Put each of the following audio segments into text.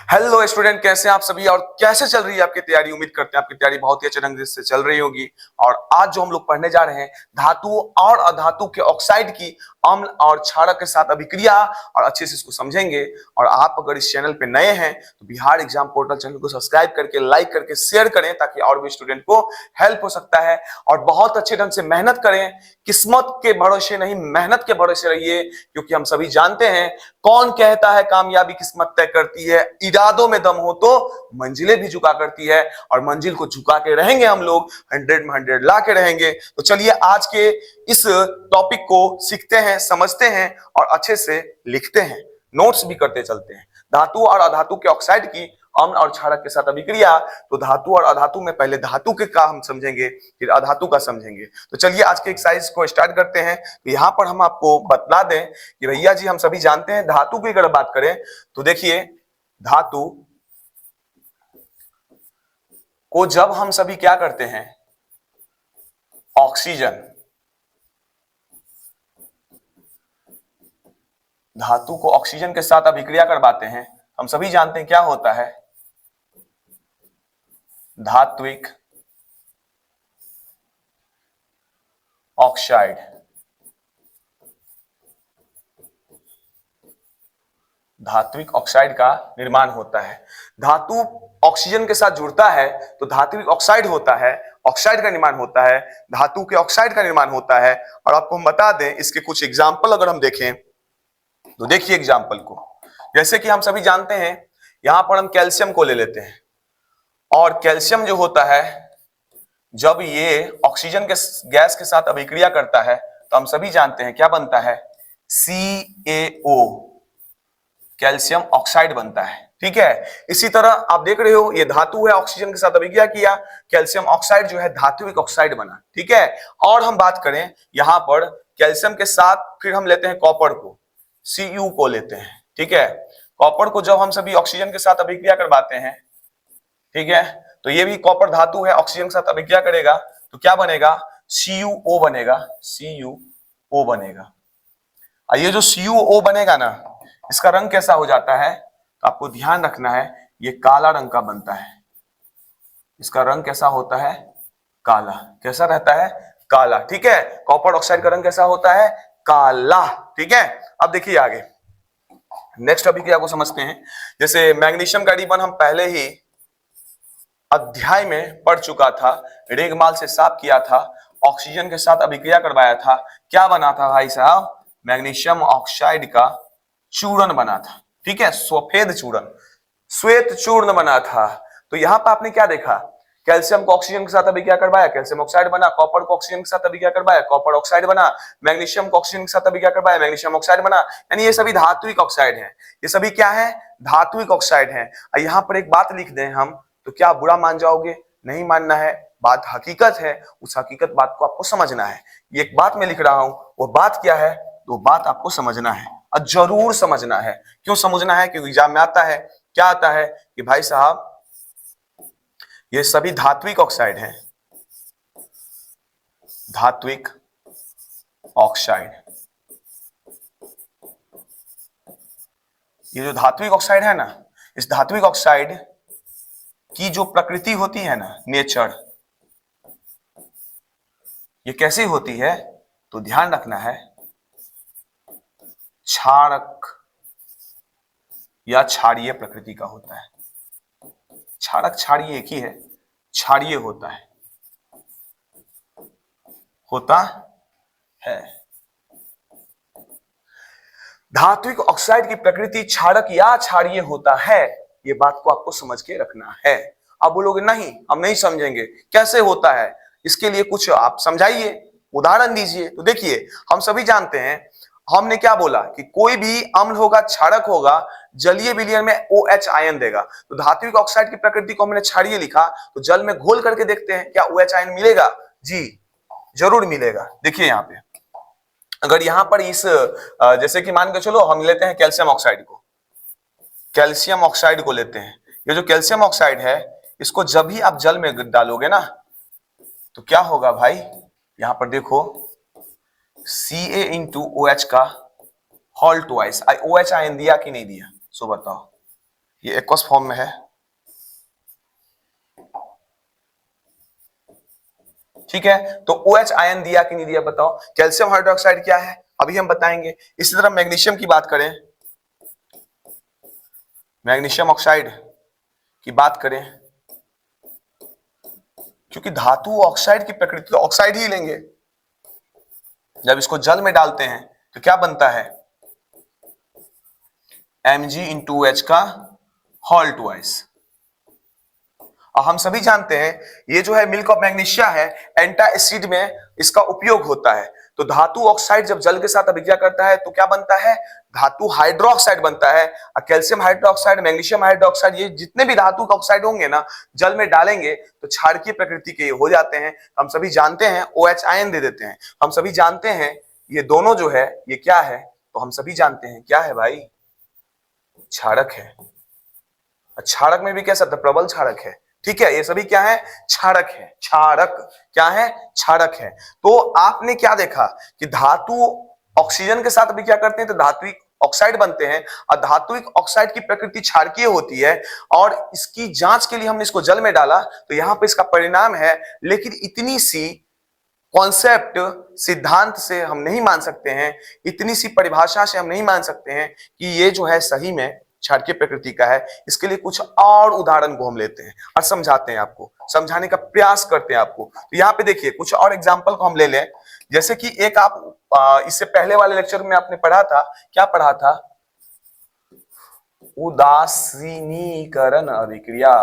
Hello student, कैसे हैं आप सभी और कैसे चल रही है आपकी तैयारी। उम्मीद करते हैं आपकी तैयारी बहुत ही अच्छे ढंग से चल रही होगी। और आज जो हम लोग पढ़ने जा रहे हैं धातु और अधातु के ऑक्साइड की अम्ल और क्षारक के साथ अभिक्रिया, और अच्छे से इसको समझेंगे। और आप अगर इस चैनल पे नए हैं तो बिहार एग्जाम पोर्टल चैनल को सब्सक्राइब करके लाइक करके शेयर करें, ताकि और भी स्टूडेंट को हेल्प हो सकता है। और बहुत अच्छे ढंग से मेहनत करें, किस्मत के भरोसे नहीं मेहनत के भरोसे रहिए, क्योंकि हम सभी जानते हैं कौन कहता है कामयाबी किस्मत तय करती है। इरादों में दम हो तो मंजिलें भी झुका करती है, और मंजिल को झुका के रहेंगे हम लोग, 100 में 100 ला के रहेंगे। तो चलिए आज के इस टॉपिक को सीखते हैं, समझते हैं और अच्छे से लिखते हैं, नोट्स भी करते चलते हैं। धातु और अधातु के ऑक्साइड की अम्ल और क्षारक के साथ अभिक्रिया। तो धातु और अधातु में पहले धातु के का हम समझेंगे, फिर अधातु का समझेंगे। तो चलिए आज के एक्सरसाइज को स्टार्ट करते हैं। तो यहाँ पर हम आपको बतला दें कि भैया जी हम सभी जानते हैं धातु की अगर बात करें तो देखिए, धातु को जब हम सभी क्या करते हैं, ऑक्सीजन, धातु को ऑक्सीजन के साथ अभिक्रिया करवाते हैं, हम सभी जानते हैं क्या होता है, धात्विक ऑक्साइड। धात्विक ऑक्साइड का निर्माण होता है। धातु ऑक्सीजन के साथ जुड़ता है तो धात्विक ऑक्साइड होता है, ऑक्साइड का निर्माण होता है, धातु के ऑक्साइड का निर्माण होता है। और आपको हम बता दें इसके कुछ एग्जाम्पल अगर हम देखें तो देखिए एग्जाम्पल को, जैसे कि हम सभी जानते हैं यहां पर हम कैल्शियम को ले लेते हैं, और कैल्शियम जो होता है जब ये ऑक्सीजन के गैस के साथ अभिक्रिया करता है तो हम सभी जानते हैं क्या बनता है, CaO, कैल्शियम ऑक्साइड बनता है। ठीक है, इसी तरह आप देख रहे हो ये धातु है, ऑक्सीजन के साथ अभिक्रिया किया, कैल्शियम ऑक्साइड जो है धात्विक ऑक्साइड बना। ठीक है, और हम बात करें यहां पर कैल्शियम के साथ फिर हम लेते हैं कॉपर को, Cu को लेते हैं। ठीक है, कॉपर को जब हम सभी ऑक्सीजन के साथ अभिक्रिया करवाते हैं, ठीक है, तो ये भी कॉपर धातु है, ऑक्सीजन के साथ अभिक्रिया करेगा तो क्या बनेगा, CuO बनेगा, CuO बनेगा। और ये जो CuO बनेगा ना, इसका रंग कैसा हो जाता है, तो आपको ध्यान रखना है ये काला रंग का बनता है। इसका रंग कैसा होता है, काला। कैसा रहता है, काला। ठीक है, कॉपर ऑक्साइड का रंग कैसा होता है, काला। ठीक है, अब देखिए आगे नेक्स्ट अभिक्रिया को समझते हैं। जैसे मैग्नीशियम का रिबन हम पहले ही अध्याय में पढ़ चुका था, रेगमाल से साफ किया था, ऑक्सीजन के साथ अभिक्रिया करवाया था, क्या बना था भाई साहब, मैग्नीशियम ऑक्साइड का चूर्ण बना था। ठीक है, सफेद चूर्ण, श्वेत चूर्ण बना था। तो यहां पर आपने क्या देखा, कैल्शियम को ऑक्सीजन के साथ अभिक्रिया करवाया, कैल्शियम ऑक्साइड बना, कॉपर को ऑक्सीजन के साथ अभिक्रिया करवाया, कॉपर ऑक्साइड बना, मैग्नीशियम को ऑक्सीजन के साथ अभिक्रिया करवाया, मैग्नीशियम ऑक्साइड बना। यानी ये सभी धात्विक ऑक्साइड हैं, ये सभी क्या है, धात्विक ऑक्साइड हैं। यहां पर एक बात लिख दें हम तो क्या बुरा मान जाओगे, नहीं मानना है, बात हकीकत है, उस हकीकत बात को आपको समझना है। ये एक बात मैं लिख रहा हूं, वो बात क्या है, तो बात आपको समझना है और जरूर समझना है। क्यों समझना है, क्योंकि एग्जाम में आता है, क्या आता है कि भाई साहब ये सभी धात्विक ऑक्साइड हैं, धात्विक ऑक्साइड। ये जो धात्विक ऑक्साइड है ना, इस धात्विक ऑक्साइड की जो प्रकृति होती है ना, नेचर, ये कैसी होती है, तो ध्यान रखना है, क्षारक या क्षारीय प्रकृति का होता है। क्षारक क्षारीय एक ही है, क्षारीय होता है, धात्विक ऑक्साइड की प्रकृति क्षारक या क्षारीय होता है। ये बात को आपको समझ के रखना है। आप बोलोगे नहीं हम नहीं समझेंगे, कैसे होता है, इसके लिए कुछ आप समझाइए, उदाहरण दीजिए। तो देखिए हम सभी जानते हैं, हमने क्या बोला कि कोई भी अम्ल होगा, क्षारक होगा, जलीय विलयन में OH आयन देगा। तो धात्विक ऑक्साइड की प्रकृति को हमने क्षारीय लिखा, तो जल में घोल करके देखते हैं क्या OH आयन मिलेगा, जी जरूर मिलेगा। देखिए यहाँ पे अगर यहाँ पर इस जैसे कि मान के चलो हम लेते हैं कैल्शियम ऑक्साइड को, कैल्शियम ऑक्साइड को लेते हैं। ये जो कैल्शियम ऑक्साइड है इसको जब भी आप जल में डालोगे ना तो क्या होगा भाई, यहां पर देखो Ca into OH का होल ट्वाइस। OH आयन दिया कि नहीं दिया, सो बताओ, ये एक्वस फॉर्म में है। ठीक है, तो OH आयन दिया कि नहीं दिया बताओ। कैल्शियम हाइड्रोक्साइड क्या है अभी हम बताएंगे। इसी तरह मैग्नीशियम की बात करें, मैग्नीशियम ऑक्साइड की बात करें, क्योंकि धातु ऑक्साइड की प्रकृति तो ऑक्साइड ही लेंगे। जब इसको जल में डालते हैं तो क्या बनता है, Mg/H का होल ट्वाइस। और हम सभी जानते हैं ये जो है मिल्क ऑफ मैग्नीशिया है, एंटासिड में इसका उपयोग होता है। तो धातु ऑक्साइड जब जल के साथ अभिक्रिया करता है तो क्या बनता है, धातु हाइड्रोक्साइड बनता है। और कैल्शियम हाइड्रोक्साइड, मैग्नीशियम हाइड्रोक्साइड, ये जितने भी धातु का ऑक्साइड होंगे ना, जल में डालेंगे तो क्षारकीय प्रकृति के हो जाते हैं। हम सभी जानते हैं OH आयन दे देते हैं। हम सभी जानते हैं ये दोनों जो है ये क्या है, तो हम सभी जानते हैं क्या है भाई, क्षारक है। क्षारक में भी कैसा था, प्रबल क्षारक है। ठीक है, ये सभी क्या है, क्षारक है। क्षारक क्या है, क्षारक है। तो आपने क्या देखा कि धातु ऑक्सीजन के साथ भी क्या करते हैं, तो धात्विक ऑक्साइड बनते हैं। और धात्विक ऑक्साइड की प्रकृति क्षारकीय होती है। और इसकी जांच के लिए हमने इसको जल में डाला तो यहां पे इसका परिणाम है। लेकिन इतनी सी कॉन्सेप्ट सिद्धांत से हम नहीं मान सकते हैं, इतनी सी परिभाषा से हम नहीं मान सकते हैं कि ये जो है सही में क्षारकीय प्रकृति का है। इसके लिए कुछ और उदाहरण को हम लेते हैं और समझाते हैं, आपको समझाने का प्रयास करते हैं आपको। तो यहाँ पे देखिए कुछ और एग्जाम्पल को हम ले लें। जैसे कि एक आप इससे पहले वाले लेक्चर में आपने पढ़ा था, क्या पढ़ा था, उदासीनीकरण अभिक्रिया।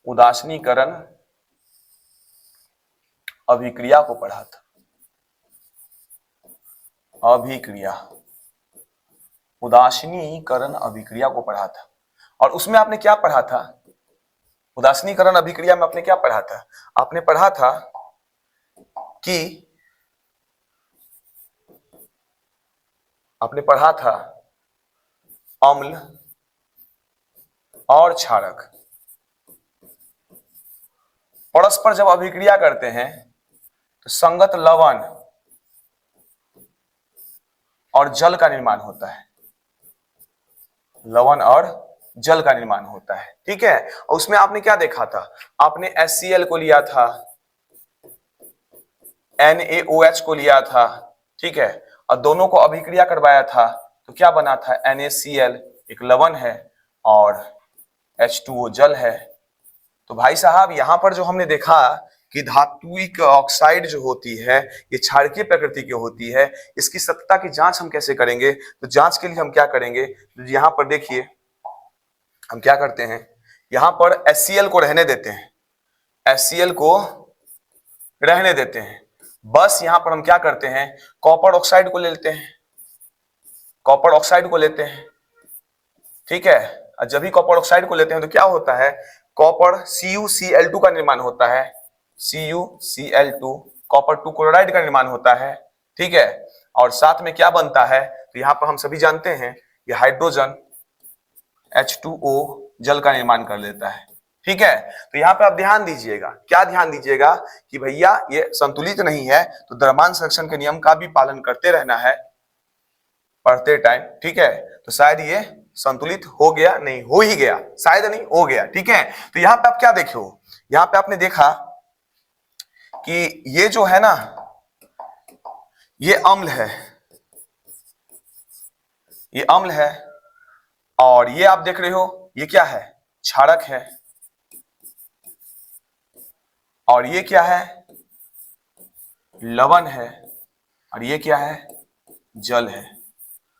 उदासीनीकरण अभिक्रिया को पढ़ा था, अभिक्रिया, उदासीनीकरण अभिक्रिया को पढ़ा था। और उसमें आपने क्या पढ़ा था, उदासीनीकरण अभिक्रिया में आपने क्या पढ़ा था, आपने पढ़ा था कि आपने पढ़ा था अम्ल और क्षारक परस्पर जब अभिक्रिया करते हैं तो संगत लवण और जल का निर्माण होता है। लवण और जल का निर्माण होता है। ठीक है, और उसमें आपने क्या देखा था, आपने HCl को लिया था, NaOH को लिया था। ठीक है, और दोनों को अभिक्रिया करवाया था तो क्या बना था, NaCl एक लवण है और H2O जल है। तो भाई साहब यहां पर जो हमने देखा कि धात्विक ऑक्साइड जो होती है ये क्षारकीय प्रकृति की होती है। इसकी सत्ता की जांच हम कैसे करेंगे, तो जांच के लिए हम क्या करेंगे, तो यहां पर देखिए हम क्या करते हैं, यहां पर HCl को रहने देते हैं, HCl को रहने देते हैं। बस यहां पर हम क्या करते हैं, कॉपर ऑक्साइड को लेते हैं, कॉपर ऑक्साइड को लेते हैं। ठीक है, और जब भी कॉपर ऑक्साइड को लेते हैं तो क्या होता है, कॉपर CuCl2 का निर्माण होता है, CuCl2 कॉपर 2 क्लोराइड का निर्माण होता है। ठीक है, और साथ में क्या बनता है, तो यहां पर हम सभी जानते हैं ये हाइड्रोजन H2O जल का निर्माण कर लेता है। ठीक है, तो यहां पे आप ध्यान दीजिएगा, क्या ध्यान दीजिएगा कि भैया ये संतुलित नहीं है तो द्रव्यमान संरक्षण के नियम का भी पालन करते रहना है पढ़ते टाइम। ठीक है, तो शायद ये संतुलित हो गया, नहीं हो ही गया, शायद नहीं हो गया। ठीक है, तो यहां पे आप क्या देखे हो, यहां पे आपने देखा कि ये जो है ना ये अम्ल है, ये अम्ल है, और ये आप देख रहे हो ये क्या है, क्षारक है, और ये क्या है, लवण है, और ये क्या है, जल है।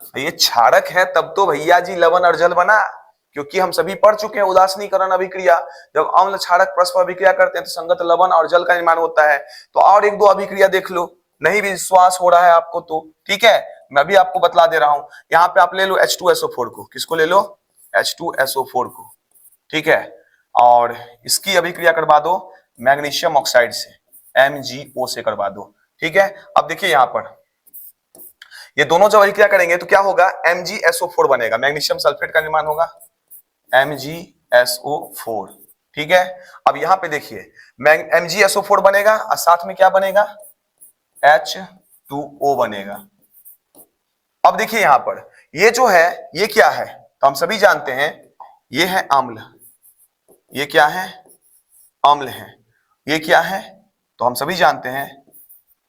तो ये क्षारक है तब तो भैया जी लवण और जल बना, क्योंकि हम सभी पढ़ चुके हैं उदासीनीकरण अभिक्रिया, जब अम्ल क्षारक परस्पर अभिक्रिया करते हैं तो संगत लवण और जल का निर्माण होता है। तो और एक दो अभिक्रिया देख लो, नहीं विश्वास हो रहा है आपको तो ठीक है, मैं भी आपको बतला दे रहा हूं। यहाँ पे आप ले लो H2SO4 को, किसको ले लो, H2SO4 को। ठीक है, और इसकी अभिक्रिया करवा दो मैग्नीशियम ऑक्साइड से, MgO से करवा दो। ठीक है, अब देखिए यहां पर ये दोनों जब अभिक्रिया करेंगे तो क्या होगा, MgSO4 बनेगा, मैग्नीशियम सल्फेट का निर्माण होगा, MgSO4। ठीक है, अब यहां पे देखिए MgSO4 बनेगा और साथ में क्या बनेगा, H2O बनेगा। अब देखिए यहां पर ये जो है ये क्या है, तो हम सभी जानते हैं ये है अम्ल, ये क्या है, अम्ल है। ये क्या है, तो हम सभी जानते हैं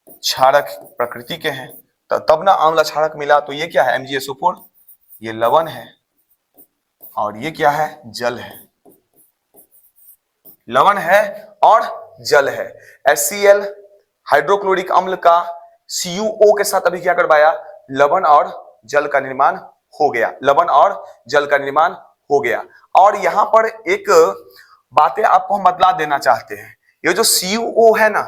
क्षारक प्रकृति के हैं, तब ना अम्ल क्षारक मिला। तो ये क्या है, MgSO4, ये लवण है, और ये क्या है, जल है। लवण है और जल है। HCl हाइड्रोक्लोरिक अम्ल का CuO के साथ अभी क्या करवाया, लवण और जल का निर्माण हो गया, लवण और जल का निर्माण हो गया। और यहां पर एक बातें आपको हम बतला देना चाहते हैं, ये जो CuO है ना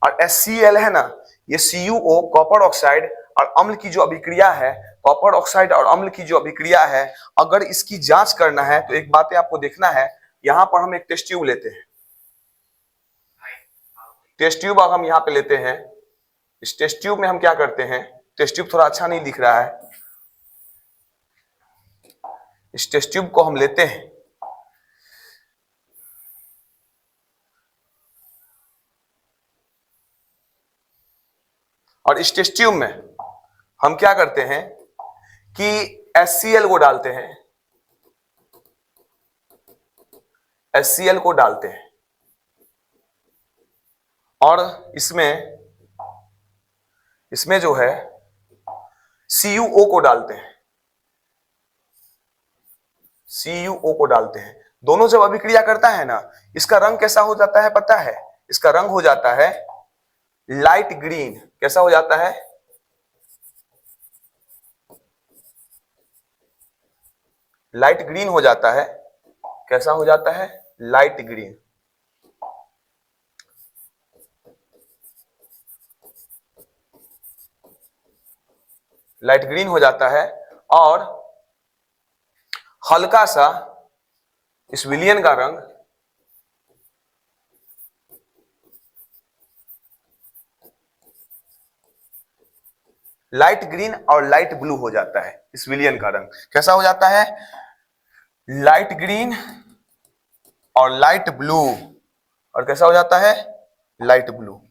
और HCl है ना, ये CuO कॉपर ऑक्साइड और अम्ल की जो अभिक्रिया है, कॉपर ऑक्साइड और अम्ल की जो अभिक्रिया है, अगर इसकी जांच करना है तो एक बातें आपको देखना है। यहां पर हम एक टेस्ट ट्यूब लेते हैं, टेस्ट ट्यूब अब हम यहां पे लेते हैं। इस टेस्ट ट्यूब में हम क्या करते हैं, टेस्ट ट्यूब थोड़ा अच्छा नहीं दिख रहा है, इस टेस्ट ट्यूब को हम लेते हैं और इस टेस्ट ट्यूब में हम क्या करते हैं कि HCl को डालते हैं, HCl को डालते हैं और इसमें जो है CuO को डालते हैं, CuO को डालते हैं। दोनों जब अभिक्रिया करता है ना, इसका रंग कैसा हो जाता है पता है, इसका रंग हो जाता है लाइट ग्रीन। कैसा हो जाता है, लाइट ग्रीन हो जाता है। कैसा हो जाता है, लाइट ग्रीन। लाइट ग्रीन हो जाता है और हल्का सा इस विलियन का रंग लाइट ग्रीन और लाइट ब्लू हो जाता है। इस विलियन का रंग कैसा हो जाता है, लाइट ग्रीन और लाइट ब्लू, और कैसा हो जाता है, लाइट ब्लू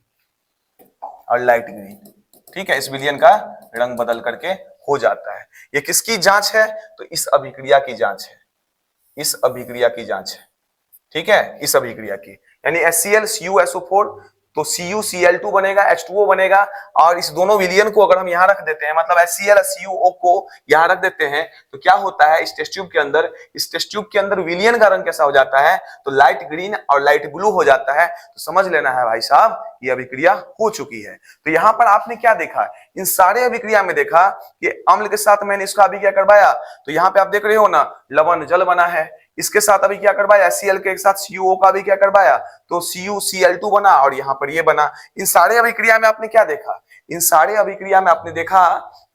और लाइट ग्रीन। ठीक है, इस विलियन का रंग बदल करके हो जाता है। ये किसकी जांच है, तो इस अभिक्रिया की जांच है, इस अभिक्रिया की जांच है। ठीक है, इस अभिक्रिया की, यानी HCl CuSO4 तो CuCl2 बनेगा, H2O बनेगा। और इस दोनों विलियन को अगर हम यहां रख देते हैं, मतलब HCl और CuO को यहां रख देते हैं, तो क्या होता है इस टेस्ट ट्यूब के अंदर, इस टेस्ट ट्यूब के अंदर विलियन का रंग कैसा हो जाता है, तो लाइट ग्रीन और लाइट ब्लू हो जाता है। तो समझ लेना है भाई साहब, ये अभिक्रिया हो चुकी है। तो यहां पर आपने क्या देखा, इन सारे अभिक्रिया में देखा कि अम्ल के साथ मैंने इसका अभिक्रिया करवाया, तो यहां पे आप देख रहे हो ना, लवण जल बना है। इसके साथ अभी क्या करवाया, HCl के साथ CuO का भी क्या करवाया, तो CuCl2 बना और यहां पर ये बना। इन सारे अभिक्रिया में आपने क्या देखा, इन सारे अभिक्रिया में आपने देखा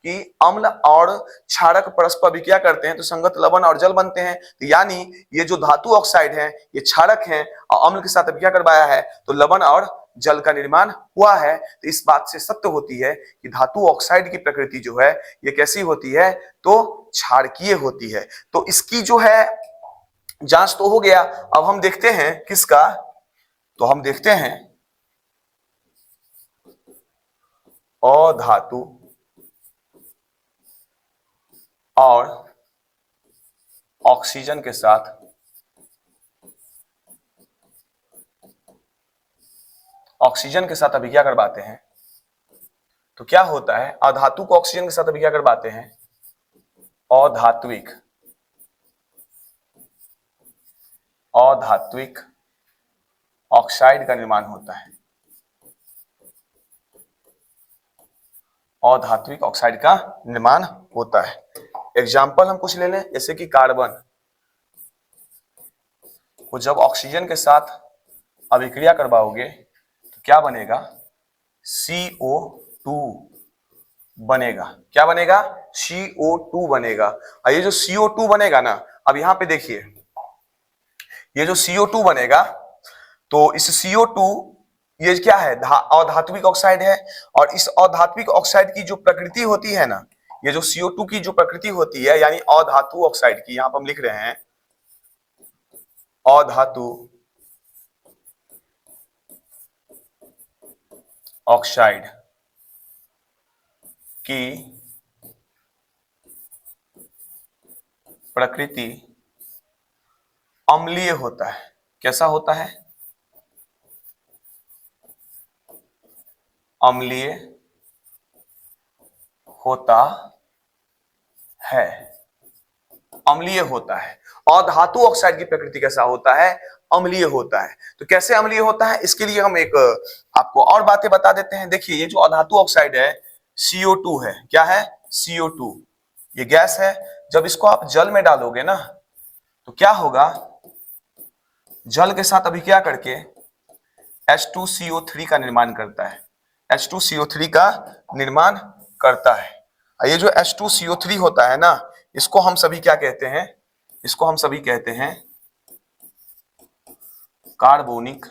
कि अम्ल और क्षारक परस्पर अभिक्रिया करते हैं तो संगत लवण और जल बनते हैं। तो यानी ये जो धातु ऑक्साइड है ये क्षारक है और अम्ल के साथ अभिक्रिया करवाया है तो लवण और जल का निर्माण हुआ है। तो इस बात से सत्य होती है कि धातु ऑक्साइड की प्रकृति जो है ये कैसी होती है, तो क्षारकीय होती है। तो इसकी जो है जांच तो हो गया। अब हम देखते हैं किसका, तो हम देखते हैं अधातु और ऑक्सीजन के साथ अभिक्रिया करवाते हैं तो क्या होता है, अधातु को ऑक्सीजन के साथ अभिक्रिया करवाते हैं, अधात्विक ऑक्साइड का निर्माण होता है, अधात्विक ऑक्साइड का निर्माण होता है। एग्जाम्पल हम कुछ ले लें, जैसे कि कार्बन को जब ऑक्सीजन के साथ अभिक्रिया करवाओगे तो क्या बनेगा, CO2 बनेगा। क्या बनेगा, CO2 बनेगा। और ये जो CO2 बनेगा ना, अब यहां पे देखिए, ये जो CO2 बनेगा तो इस CO2 ये क्या है, अधात्विक ऑक्साइड है। और इस अधात्विक ऑक्साइड की जो प्रकृति होती है ना, ये जो CO2 की जो प्रकृति होती है, यानी अधातु ऑक्साइड की, यहां पर हम लिख रहे हैं अधातु ऑक्साइड की प्रकृति अम्लीय होता है। कैसा होता है? अम्लीय होता है। अम्लीय होता है। और धातु ऑक्साइड की प्रकृति कैसा होता है? अम्लीय होता है। तो कैसे अम्लीय होता है, इसके लिए हम एक आपको और बातें बता देते हैं। देखिए, ये जो अधातु ऑक्साइड है CO2 है। क्या है? CO2। ये गैस है। जब इसको आप जल में डालोगे ना, तो क्या होगा? जल के साथ अभिक्रिया करके H2CO3 का निर्माण करता है। H2CO3 का निर्माण करता है। ये जो H2CO3 होता है ना, इसको हम सभी क्या कहते हैं? इसको हम सभी कहते हैं कार्बोनिक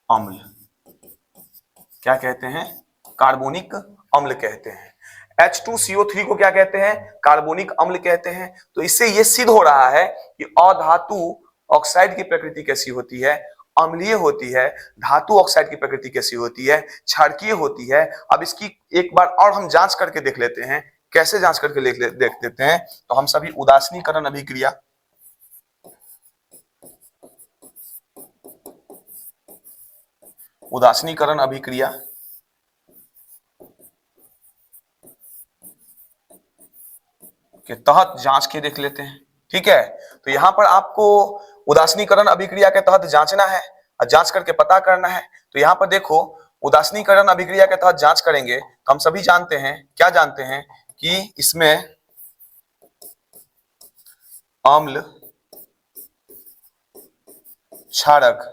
अम्ल। क्या कहते हैं? कार्बोनिक अम्ल कहते हैं। H2CO3 को क्या कहते हैं? कार्बोनिक अम्ल कहते हैं। तो इससे यह सिद्ध हो रहा है कि अधातु ऑक्साइड की प्रकृति कैसी होती है? अम्लीय होती है। धातु ऑक्साइड की प्रकृति कैसी होती है? क्षारकीय होती है। अब इसकी एक बार और हम जांच करके देख लेते हैं। कैसे जांच करके देख लेते हैं? तो हम सभी उदासीनीकरण अभिक्रिया, उदासीनीकरण अभिक्रिया के तहत जांच के देख लेते हैं। ठीक है, तो यहां पर आपको उदासीनीकरण अभिक्रिया के तहत जांचना है और जांच करके पता करना है। तो यहां पर देखो, उदासीनीकरण अभिक्रिया के तहत जांच करेंगे तो हम सभी जानते हैं, क्या जानते हैं कि इसमें अम्ल क्षारक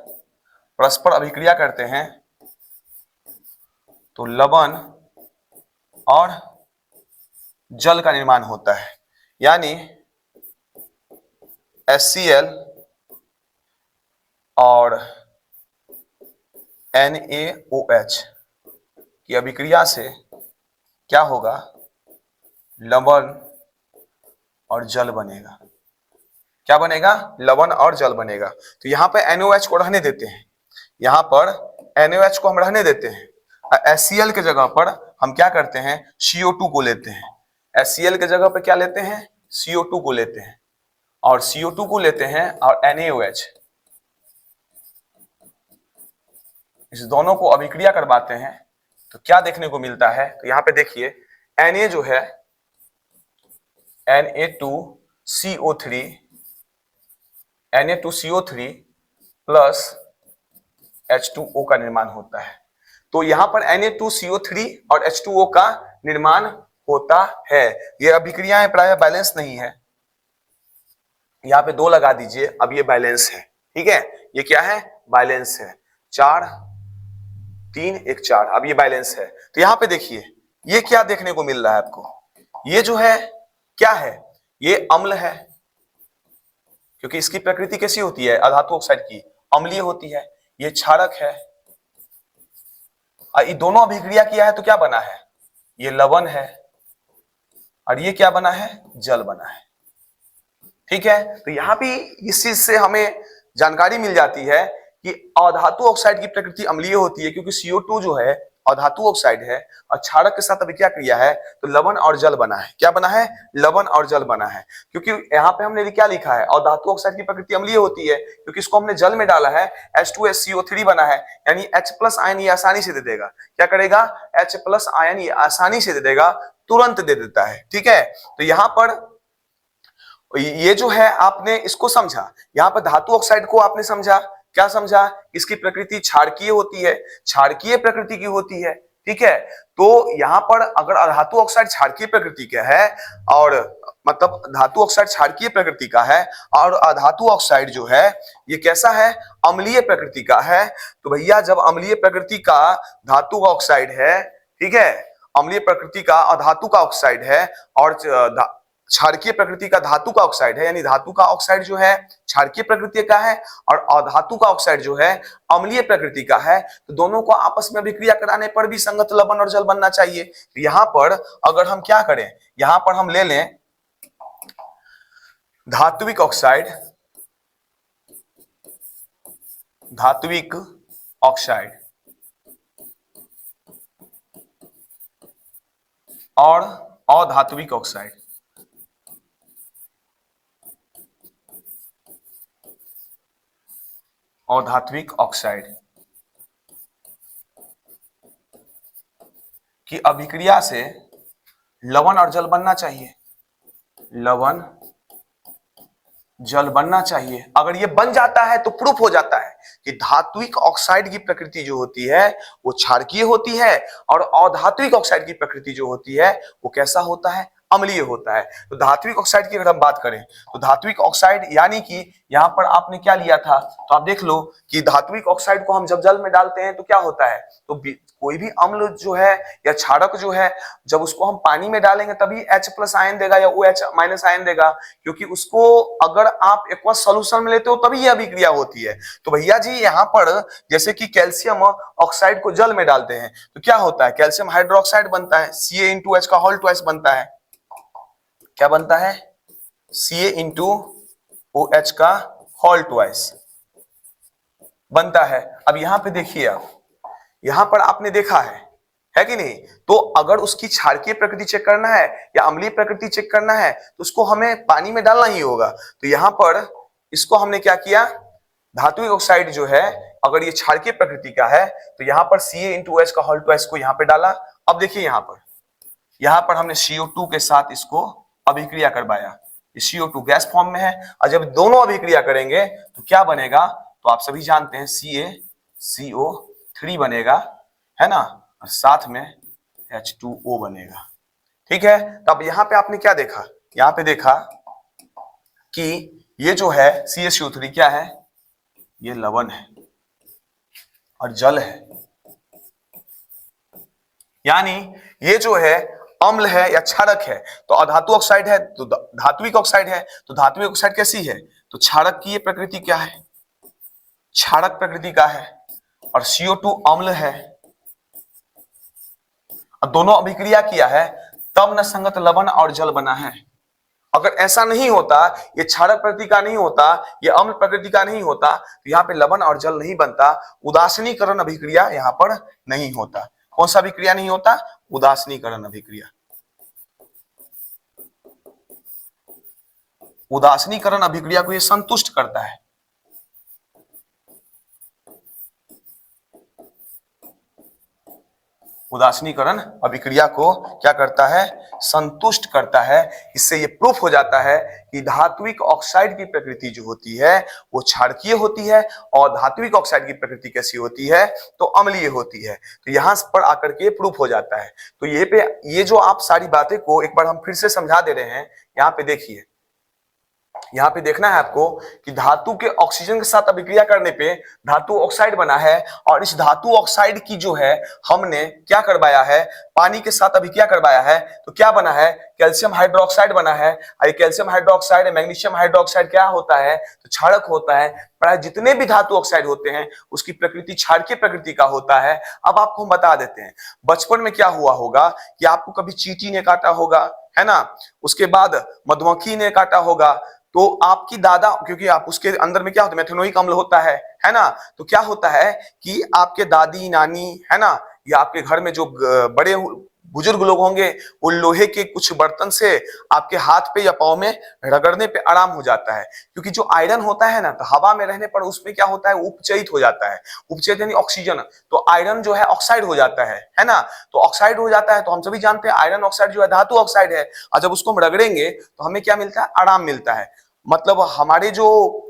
परस्पर अभिक्रिया करते हैं तो लवण और जल का निर्माण होता है। यानी HCl और NaOH की अभिक्रिया से क्या होगा? लवण और जल बनेगा। क्या बनेगा? लवण और जल बनेगा। तो यहां पर NaOH को रहने देते हैं। यहां पर NaOH को हम रहने देते हैं। HCl के जगह पर हम क्या करते हैं? CO2 को लेते हैं। HCl के जगह पर क्या लेते हैं? CO2 को लेते हैं। और CO2 को लेते हैं और NaOH, इस दोनों को अभिक्रिया करवाते हैं तो क्या देखने को मिलता है? तो यहां पे देखिए, Na जो है Na2CO3 Na2CO3 प्लस H2O का निर्माण होता है। तो यहां पर Na2CO3 और H2O का निर्माण होता है। ये अभिक्रियाएं प्रायः बैलेंस नहीं है। यहां पे 2 लगा दीजिए, अब ये बैलेंस है। ठीक है, ये क्या है? बैलेंस है। 4 3 1 4, अब ये बैलेंस है। तो यहां पे देखिए, ये क्या देखने को मिल रहा है आपको? ये जो है क्या है? ये अम्ल है, क्योंकि इसकी प्रकृति कैसी होती है? अधातु ऑक्साइड की अम्लीय होती है। ये क्षारक है। ये दोनों अभिक्रिया किया है तो क्या बना है? ये लवण है। और ये क्या बना है? जल बना है। ठीक है, तो यहां भी इस चीज से हमें जानकारी मिल जाती है कि अधातु ऑक्साइड की प्रकृति अम्लीय होती है, क्योंकि CO2 जो है अधातु ऑक्साइड है और क्षारक के साथ अभिक्रिया किया है तो लवण और जल बना है। क्या बना है? लवण और जल बना है। क्योंकि यहाँ पे हमने क्या लिखा है? अधातु ऑक्साइड की प्रकृति अम्लीय होती है, क्योंकि इसको हमने जल में डाला है, H2SCO3 बना है, यानी H+ आयन ये आसानी से दे देगा। क्या करेगा? H+ आयन ये आसानी से दे देगा, तुरंत दे देता है। ठीक है, तो यहाँ पर ये जो है आपने इसको समझा। यहाँ पर धातु ऑक्साइड को आपने समझा। क्या समझा? इसकी प्रकृति क्षारकीय होती है, क्षारकीय प्रकृति की होती है। ठीक है, तो यहाँ पर अगर धातु ऑक्साइड क्षारकीय प्रकृति का है, और मतलब धातु ऑक्साइड क्षारकीय प्रकृति का है और अधातु ऑक्साइड जो है ये कैसा है? अम्लीय प्रकृति का है। तो भैया, जब अम्लीय प्रकृति का धातु का ऑक्साइड है, ठीक है, अम्लीय प्रकृति का अधातु का ऑक्साइड है और क्षारकीय प्रकृति का धातु का ऑक्साइड है, यानी धातु का ऑक्साइड जो है क्षारकीय प्रकृति का है और अधातु का ऑक्साइड जो है अम्लीय प्रकृति का है, तो दोनों को आपस में अभिक्रिया कराने पर भी संगत लवण और जल बनना चाहिए। तो यहां पर अगर हम क्या करें, यहां पर हम ले लें धात्विक ऑक्साइड, धात्विक ऑक्साइड और अधात्विक ऑक्साइड। अधात्विक ऑक्साइड की अभिक्रिया से लवण और जल बनना चाहिए, लवण जल बनना चाहिए। अगर ये बन जाता है तो प्रूफ हो जाता है कि धात्विक ऑक्साइड की प्रकृति जो होती है वो क्षारकीय होती है और अधात्विक ऑक्साइड की प्रकृति जो होती है वो कैसा होता है, अम्लीय होता है। तो धात्विक ऑक्साइड की अगर हम बात करें तो धात्विक ऑक्साइड यानी कि यहां पर आपने क्या लिया था, तो आप देख लो कि धात्विक ऑक्साइड को हम जब जल में डालते हैं तो क्या होता है, तो कोई भी अम्ल जो है या क्षारक जो है जब उसको हम पानी में डालेंगे तभी H+ आयन देगा या OH- आयन देगा, क्योंकि उसको अगर आप एक्वस सॉल्यूशन में लेते हो तभी यह अभिक्रिया होती है। तो भैया जी यहाँ पर जैसे कि कैल्शियम ऑक्साइड को जल में डालते हैं तो क्या होता है, कैल्शियम हाइड्रोक्साइड बनता है, Ca का होल ट्वाइस बनता है। क्या बनता है, CaOH का होल ट्वाइस बनता है। अब यहां पे देखिए, आप यहां पर आपने देखा है कि नहीं, तो अगर उसकी क्षारकीय प्रकृति चेक करना है या अम्लीय प्रकृति चेक करना है तो उसको हमें पानी में डालना ही होगा। तो यहां पर इसको हमने क्या किया, धात्विक ऑक्साइड जो है अगर ये क्षारकीय प्रकृति का है तो यहां पर CaOH का होल ट्वाइस को यहां पे डाला। अब देखिए यहां पर हमने CO2 के साथ इसको अभिक्रिया करवाया, CO2 गैस फॉर्म में है और जब दोनों अभिक्रिया करेंगे तो क्या बनेगा, तो आप सभी जानते हैं CaCO3 बनेगा, है ना, और साथ में H2O बनेगा। ठीक है, तो अब यहां पे आपने क्या देखा, यहां पे देखा कि ये जो है CaCO3 क्या है, ये लवण है और जल है, यानी ये जो है अम्ल है या क्षारक है। तो अधातु ऑक्साइड है तो धात्विक ऑक्साइड है, तो धात्विक ऑक्साइड कैसी है, तो क्षारक की ये प्रकृति क्या है, क्षारक प्रकृति का है, और CO2 अम्ल है, और दोनों अभिक्रिया किया है तब न संगत लवण और जल बना है। अगर ऐसा नहीं होता, ये क्षारक प्रकृति का नहीं होता, ये अम्ल प्रकृति का नहीं होता, तो यहाँ पे लवण और जल नहीं बनता, उदासीनीकरण अभिक्रिया यहाँ पर नहीं होता। कौन सा अभिक्रिया नहीं होता, उदासीनीकरण अभिक्रिया। उदासीनीकरण अभिक्रिया को ये संतुष्ट करता है। उदासीनीकरण अभिक्रिया को क्या करता है, संतुष्ट करता है। इससे ये प्रूफ हो जाता है कि धात्विक ऑक्साइड की प्रकृति जो होती है वो क्षारकीय होती है और धात्विक ऑक्साइड की प्रकृति कैसी होती है, तो अम्लीय होती है। तो यहां पर आकर के प्रूफ हो जाता है। तो ये जो आप सारी बातें को एक बार हम फिर से समझा दे रहे हैं। यहाँ पे देखिए, यहाँ पे देखना है आपको कि धातु के ऑक्सीजन के साथ अभिक्रिया करने पे धातु ऑक्साइड बना है, और इस धातु ऑक्साइड की जो है हमने क्या करवाया है, पानी के साथ अभिक्रिया करवाया है, तो क्या बना है, कैल्शियम हाइड्रोक्साइड बना है। और कैल्शियम हाइड्रोक्साइड मैग्नीशियम हाइड्रोक्साइड क्या होता है, तो क्षारक होता है। प्राय जितने भी धातु ऑक्साइड होते हैं उसकी प्रकृति क्षारकीय प्रकृति का होता है। अब आपको हम बता देते हैं, बचपन में क्या हुआ होगा कि आपको कभी चींटी ने काटा होगा, है ना, उसके बाद मधुमक्खी ने काटा होगा, तो आपकी दादा, क्योंकि आप उसके अंदर में क्या होता है, मेथनोइक अम्ल होता है ना, तो क्या होता है कि आपके दादी नानी, है ना, या आपके घर में जो बड़े बुजुर्ग लोग होंगे वो लोहे के कुछ बर्तन से आपके हाथ पे या पाँव में रगड़ने पे आराम हो जाता है, क्योंकि जो आयरन होता है ना, तो हवा में रहने पर उसमें क्या होता है, उपचयित हो जाता है। उपचयित यानी ऑक्सीजन, तो आयरन जो है ऑक्साइड हो जाता है ना, तो ऑक्साइड हो जाता है। तो हम सभी जानते हैं आयरन ऑक्साइड जो है धातु ऑक्साइड है, और जब उसको हम रगड़ेंगे तो हमें क्या मिलता है, आराम मिलता है। मतलब हमारे जो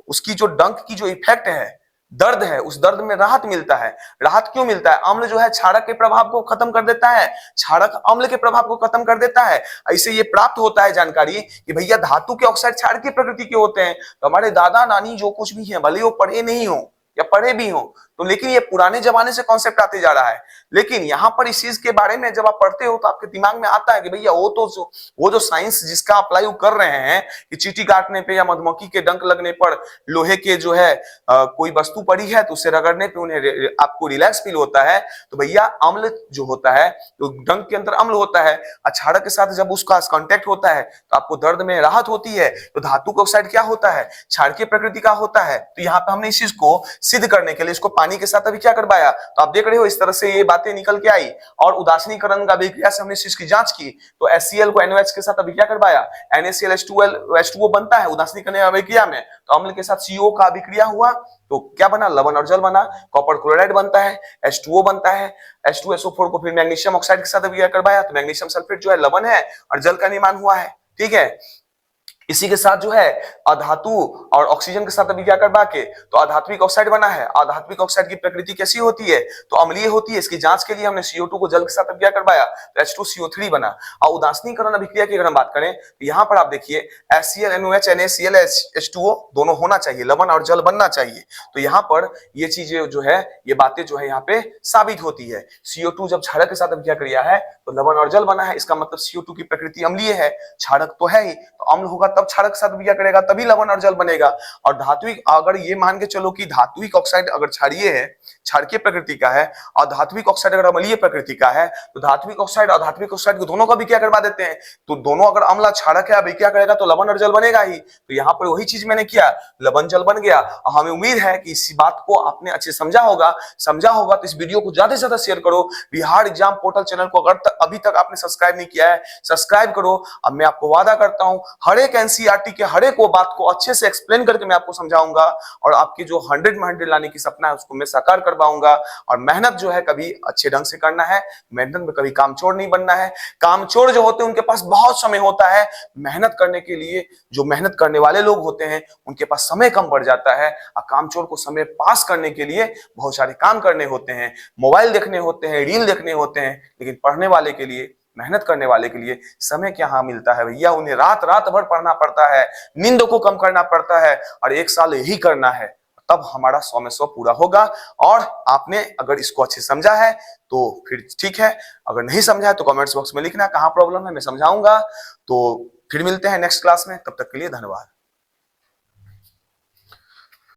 उसकी जो डंक की जो इफेक्ट है, दर्द है, उस दर्द में राहत मिलता है। राहत क्यों मिलता है, अम्ल जो है क्षारक के प्रभाव को खत्म कर देता है, क्षारक अम्ल के प्रभाव को खत्म कर देता है। ऐसे ये प्राप्त होता है जानकारी कि भैया धातु के ऑक्साइड क्षारकीय प्रकृति के होते हैं। तो हमारे दादा नानी जो कुछ भी है, भले वो पढ़े नहीं हो या पढ़े भी हो, तो लेकिन ये पुराने जमाने से कॉन्सेप्ट आते जा रहा है। लेकिन यहाँ पर इस चीज के बारे में जब आप पढ़ते हो तो आपके दिमाग में आता है कि भैया वो जो साइंस जिसका अप्लाई कर रहे हैं कि चींटी काटने पे या मधुमक्खी के डंक लगने पर लोहे के जो है कोई वस्तु पड़ी है तो उसे रगड़ने पे उन्हें आपको रिलैक्स फील होता है, तो भैया अम्ल जो होता है, तो डंक के अंदर अम्ल होता है, क्षारक के साथ जब उसका कांटेक्ट होता है तो आपको दर्द में राहत होती है। तो धातु ऑक्साइड क्या होता है, क्षारकीय प्रकृति का होता है। तो यहाँ पे हमने इस चीज को सिद्ध करने के लिए इसको पानी पानी के साथ अभिक्रिया करवाया। तो आप देख रहे हो इस तरह से ये बातें निकल के आई। और उदासीनीकरण का अभिक्रिया से हमने इस चीज की जांच की, तो HCl को NaOH के साथ अभिक्रिया करवाया, NaCl H2O बनता है उदासीनीकरण अभिक्रिया में, तो अम्ल के साथ CO का अभिक्रिया हुआ, तो क्या बना, लवण और जल बना। कॉपर क्लोराइड बनता है, H2O बनता है, H2SO4 को फिर मैग्नीशियम ऑक्साइड के साथ अभिक्रिया करवाया, तो मैग्नीशियम सल्फेट जो है लवण है और जल का निर्माण हुआ है। ठीक है, इसी के साथ जो है अधातु और ऑक्सीजन के साथ अभिक्रिया करवा के तो अधात्विक ऑक्साइड बना है। अधात्विक ऑक्साइड की प्रकृति कैसी होती है, तो अम्लीय होती है। इसकी जांच के लिए हमने CO2 को जल के साथ अभिक्रिया करवाया, तो H2CO3 बना। और उदासीनीकरण अभिक्रिया की अगर हम बात करें तो यहाँ पर आप देखिए HCl NOH NaCl H2O दोनों होना चाहिए, लवण और जल बनना चाहिए। तो यहाँ पर ये चीजें जो है, ये बातें जो है यहाँ पे साबित होती है। CO2 जब क्षारक के साथ अभिक्रिया किया है तो लवण और जल बना है, इसका मतलब CO2 की प्रकृति अम्लीय है, क्षारक तो है ही, तो अम्ल होगा तब क्षारक के साथ अभिक्रिया करेगा, तभी लवण और जल बनेगा। और धात्विक, अगर ये मान के चलो कि धात्विक ऑक्साइड अगर क्षारीय है, क्षारकीय प्रकृति का है, और धात्विक ऑक्साइड अगर अम्लीय प्रकृति का है, तो धात्विक ऑक्साइड और धात्विक ऑक्साइड को दोनों का अभिक्रिया करवा देते हैं। तो दोनों अगर अम्ल क्षारक है, अभिक्रिया करेगा तो लवण और जल बनेगा ही। तो यहाँ पर वही चीज मैंने किया, लवण जल बन गया। और हमें उम्मीद है कि इसी बात को आपने अच्छे समझा होगा तो इस वीडियो को ज्यादा से ज्यादा शेयर करो। बिहार एग्जाम पोर्टल चैनल को अगर अभी तक आपने सब्सक्राइब नहीं किया है, सब्सक्राइब करो। अब मैं आपको वादा करता हूं हर एक एनसीईआरटी के हर एक वो बात को अच्छे से एक्सप्लेन करके मैं आपको समझाऊंगा, और आपकी जो 100 में 100 लाने की सपना है उसको मैं साकार करवाऊंगा। और मेहनत जो है कभी अच्छे ढंग से करना है, मेहनत में कभी कामचोर नहीं बनना है। कामचोर जो होते हैं उनके पास बहुत समय होता है, मेहनत करने के लिए जो मेहनत करने वाले लोग होते हैं उनके पास समय कम पड़ जाता है। और कामचोर को समय पास करने के लिए बहुत सारे काम करने होते हैं, मोबाइल देखने होते हैं, रील देखने होते हैं, लेकिन पढ़ने वाले के लिए, मेहनत करने वाले के लिए समय क्या मिलता है भैया। उन्हें रात रात भर पढ़ना पड़ता है, नींद को कम करना पड़ता है, और 1 साल यही करना है, तब हमारा 100 में 100 पूरा होगा। और आपने अगर इसको अच्छे समझा है तो फिर ठीक है, अगर नहीं समझा है तो कमेंट्स बॉक्स में लिखना कहाँ प्रॉब्लम है, मैं समझाऊंगा। तो फिर मिलते हैं नेक्स्ट क्लास में, तब तक के लिए धन्यवाद।